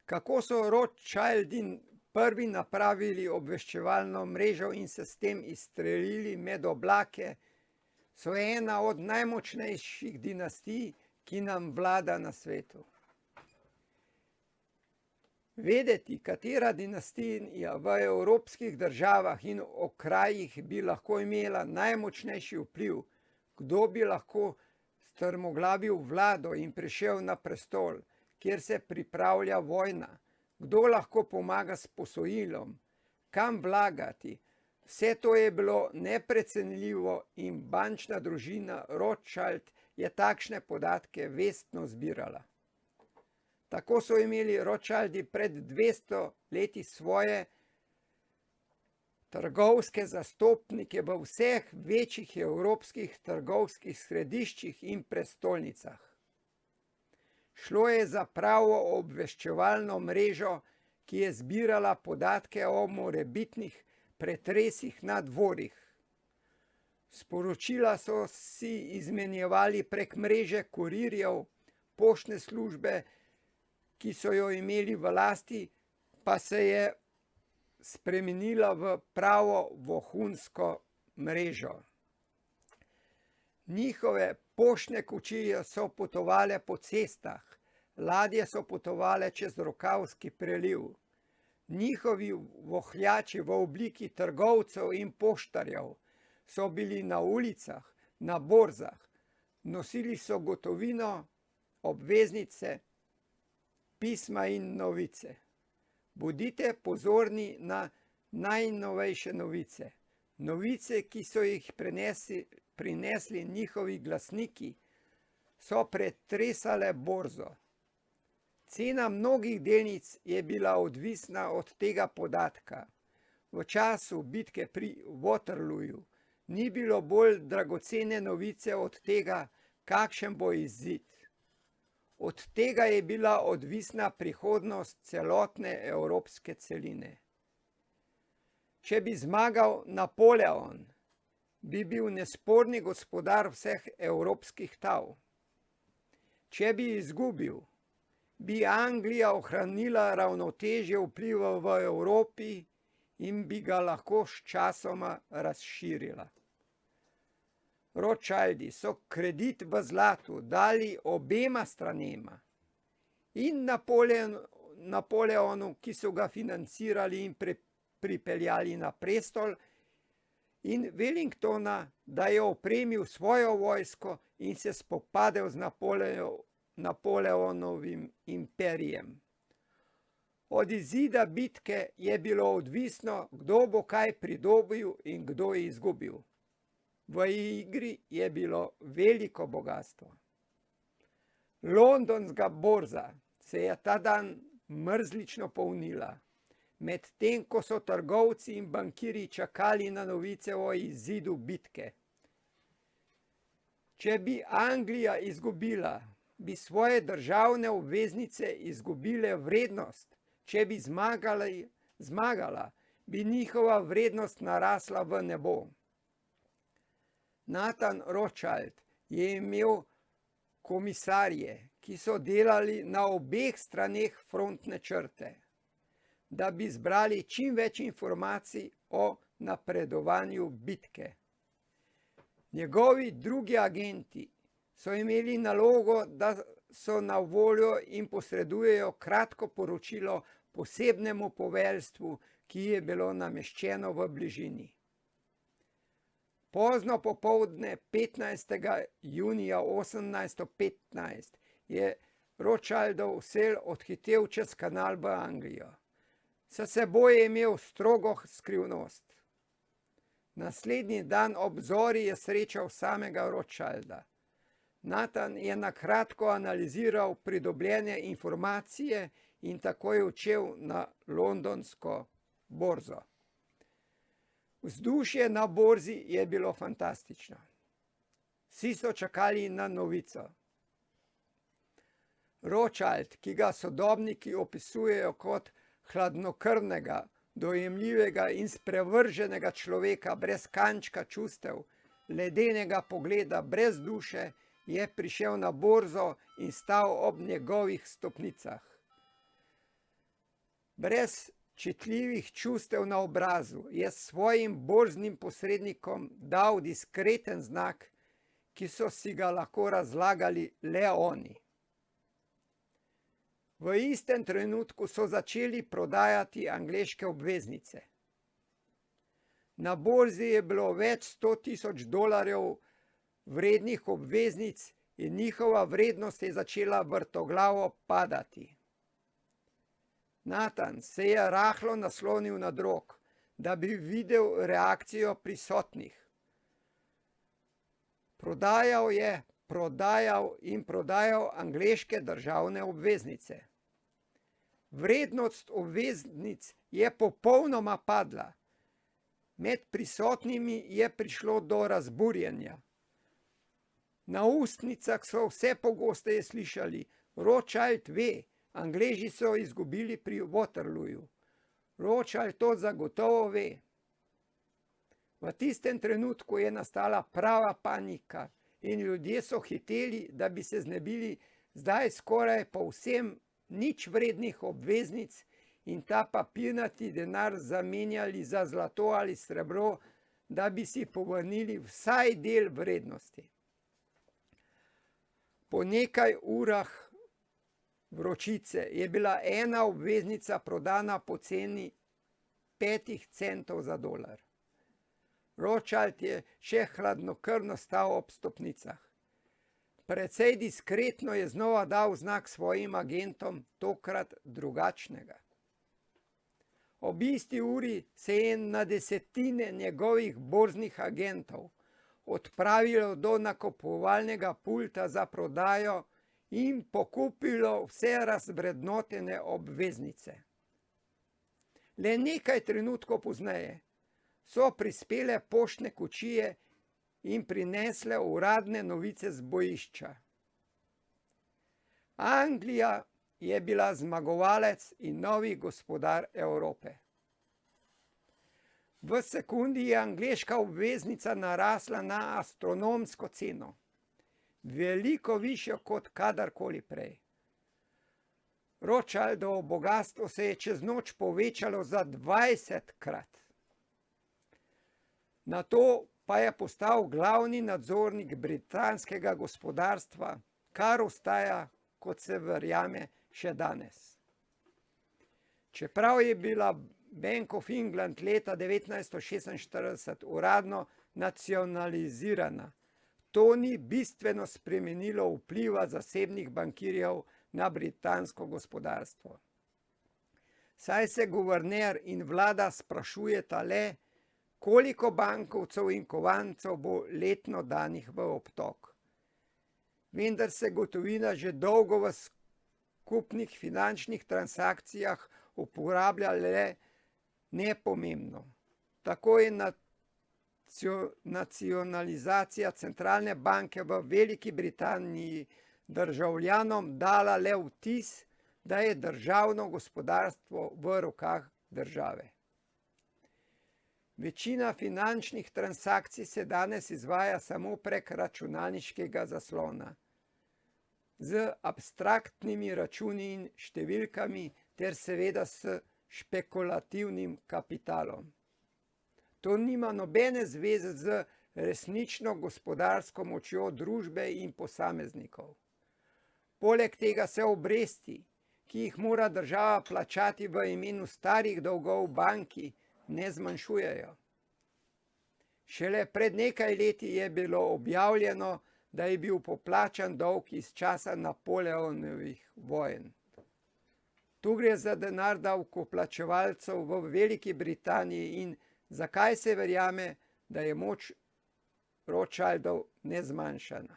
Kako so Rothschildi prvi napravili obveščevalno mrežo in se s tem izstrelili med oblake, so ena od najmočnejših dinastij, ki nam vlada na svetu. Vedeti, katera dinastija v evropskih državah in okrajih bi lahko imela najmočnejši vpliv, kdo bi lahko strmoglavil vlado in prišel na prestol, kjer se pripravlja vojna, kdo lahko pomaga s posojilom, kam vlagati, vse to je bilo neprecenljivo in bančna družina Rothschild je takšne podatke vestno zbirala. Tako so imeli Rothschildi pred 200 leti svoje trgovske zastopnike v vseh večjih evropskih trgovskih središčih in prestolnicah. Šlo je za pravo obveščevalno mrežo, ki je zbirala podatke o morebitnih pretresih na dvorih. Sporočila so si izmenjevali prek mreže kurirjev, poštne službe, ki so jo imeli v lasti, pa se je spremenila v pravo vohunsko mrežo. Njihove poštne kočije so potovale po cestah, ladje so potovale čez Rokavski preliv. Njihovi vohljači v obliki trgovcev in poštarjev so bili na ulicah, na borzah, nosili so gotovino, obveznice, pisma in novice. Bodite pozorni na najnovejše novice. Novice, ki so jih prinesli njihovi glasniki, so pretresale borzo. Cena mnogih delnic je bila odvisna od tega podatka. V času bitke pri Waterlooju ni bilo bolj dragocene novice od tega, kakšen bo izid. Od tega je bila odvisna prihodnost celotne evropske celine. Če bi zmagal Napoleon, bi bil nesporni gospodar vseh evropskih tav. Če bi izgubil, bi Anglija ohranila ravnotežje vpliva v Evropi in bi ga lahko sčasoma razširila. Rothschildi so kredit v zlatu dali obema stranema, in Napoleonu, ki so ga financirali in pripeljali na prestol, in Wellingtona, da je opremil svojo vojsko in se spopadel z Napoleonovim imperijem. Od izida bitke je bilo odvisno, kdo bo kaj pridobil in kdo je izgubil. V igri je bilo veliko bogastvo. Londonska borza se je ta dan mrzlično polnila, medtem ko so trgovci in bankirji čakali na novice o izidu bitke. Če bi Anglija izgubila, bi svoje državne obveznice izgubile vrednost. Če bi zmagala, bi njihova vrednost narasla v nebo. Nathan Rothschild je imel komisarje, ki so delali na obeh straneh frontne črte, da bi zbrali čim več informacij o napredovanju bitke. Njegovi drugi agenti so imeli nalogo, da so na voljo in posredujejo kratko poročilo posebnemu poveljstvu, ki je bilo nameščeno v bližini. Pozno popoldne 15. junija 1815 je Rothschildov sel odhitel čez kanal v Anglijo. S seboj je imel strogo skrivnost. Naslednji dan ob zori je srečal samega Rothschilda. Nathan je na kratko analiziral pridobljene informacije in tako je odšel na londonsko borzo. Vzdušje na borzi je bilo fantastično. Vsi so čakali na novico. Rothschild, ki ga sodobniki opisujejo kot hladnokrvnega, dojemljivega in sprevrženega človeka brez kančka čustev, ledenega pogleda, brez duše, je prišel na borzo in stal ob njegovih stopnicah. Brez čutljivih čustev na obrazu je svojim borznim posrednikom dal diskreten znak, ki so si ga lahko razlagali le oni. V istem trenutku so začeli prodajati angleške obveznice. Na borzi je bilo več 100 000 $ vrednih obveznic in njihova vrednost je začela vrtoglavo padati. Nathan se je rahlo naslonil na drog, da bi videl reakcijo prisotnih. Prodajal je, prodajal angleške državne obveznice. Vrednost obveznic je popolnoma padla. Med prisotnimi je prišlo do razburjenja. Na ustnicah so vse pogosteje slišali: Rothschild ve, Angleži so izgubili pri Waterlooju. Rothschild to zagotovo ve. V tistem trenutku je nastala prava panika in ljudje so hiteli, da bi se znebili zdaj skoraj povsem nič vrednih obveznic in ta papirnati denar zamenjali za zlato ali srebro, da bi si povrnili vsaj del vrednosti. Po nekaj urah vročice je bila ena obveznica prodana po ceni 5 centov za dolar. Rothschild je še hladnokrvno stal ob stopnicah. Precej diskretno je znova dal znak svojim agentom, tokrat drugačnega. Ob isti uri se je na desetine njegovih borznih agentov odpravilo do nakupovalnega pulta za prodajo in pokupilo vse razvrednotene obveznice. Le nekaj trenutkov pozneje so prispele poštne kočije in prinesle uradne novice z bojišča. Anglija je bila zmagovalec in novi gospodar Evrope. V sekundi je angleška obveznica narasla na astronomsko ceno, veliko višjo kot kadarkoli prej. Rothschildovo bogastvo se je čez noč povečalo za 20-krat. Nato pa je postal glavni nadzornik britanskega gospodarstva, kar ostaja, kot se verjame, še danes. Čeprav je bila Bank of England leta 1946 uradno nacionalizirana, to ni bistveno spremenilo vpliva zasebnih bankirjev na britansko gospodarstvo. Saj se guverner in vlada sprašujeta le, koliko bankovcev in kovancev bo letno danih v obtok. Vendar se gotovina že dolgo v skupnih finančnih transakcijah uporablja le nepomembno. Tako je nacionalizacija centralne banke v Veliki Britaniji državljanom dala le vtis, da je državno gospodarstvo v rokah države. Večina finančnih transakcij se danes izvaja samo prek računalniškega zaslona, z abstraktnimi računi in številkami ter seveda s špekulativnim kapitalom. To nima nobene zveze z resnično gospodarsko močjo družbe in posameznikov. Poleg tega se obresti, ki jih mora država plačati v imenu starih dolgov banki, ne zmanjšujejo. Šele pred nekaj leti je bilo objavljeno, da je bil poplačan dolg iz časa Napoleonovih vojn. Tu gre za denar davkoplačevalcev v Veliki Britaniji in zakaj se verjame, da je moč Rothschildov nezmanjšana.